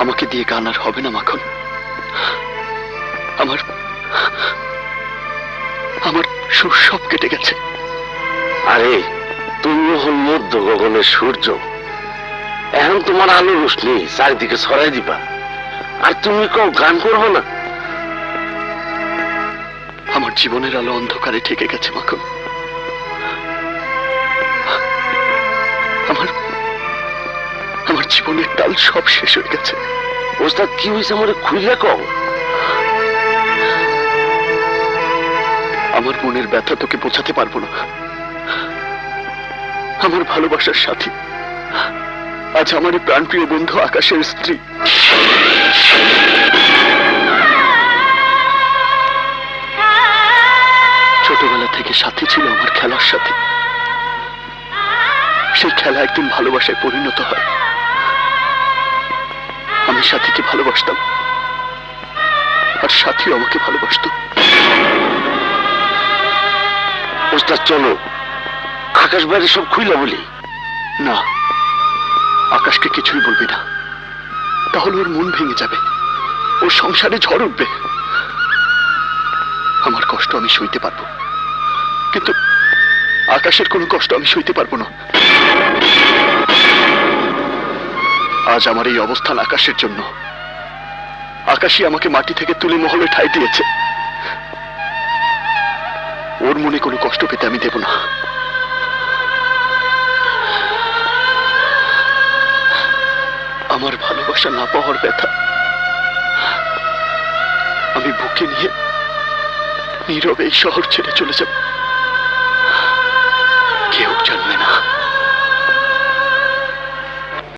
আমাকে দিয়ে গান আর হবে না মাখন। আমার আমার সুর সব কেটে গেছে। আরে তুমি হল মধ্য গগনের সূর্য, এখন তোমার আলো রোশনি চারিদিকে ছড়াই দিবা, আর তুমি কেউ গান করবো না? আমার জীবনের আলো অন্ধকারে ঠেকে গেছে মাখন। আমার আমার জীবনের তাল সব শেষ হয়ে গেছে। ওস্তাদ কি হয়েছে আমার খুইলা কও। আমার মনের ব্যথা তোকে বোঝাতে পারবো না। আমার ভালোবাসার সাথী আজ আমার প্রাণপ্রিয় বন্ধু আকাশের স্ত্রী। ছোটবেলা থেকে সাথী ছিল আমার খেলার সাথী। সেই খেলা একদিন ভালোবাসায় পরিণত হয়। আমি সাথীকে ভালোবাসতাম, আর সাথীও আমাকে ভালোবাসত। ওস্তাদ চলো আকাশ বাইরে সব খুইলা বলি। না, আকাশকে কিছুই বলবি না, তাহলে ওর মন ভেঙে যাবে, ওর সংসারে ঝড় উঠবে। আমার কষ্ট আমি সইতে পারবো, কিন্তু আকাশের কোনো কষ্ট আমি সইতে পারবো না। আজ আমার এই অবস্থান আকাশের জন্য। আকাশই আমাকে মাটি থেকে তুলে মহলে ঠাঁই দিয়েছে। ওর মনে কোনো কষ্ট পেতে আমি দেব না। আমার ভালোবাসা না পাওয়ার ব্যথা আমি বুকে নিয়ে নীরবে এই শহর ছেড়ে চলে যাব।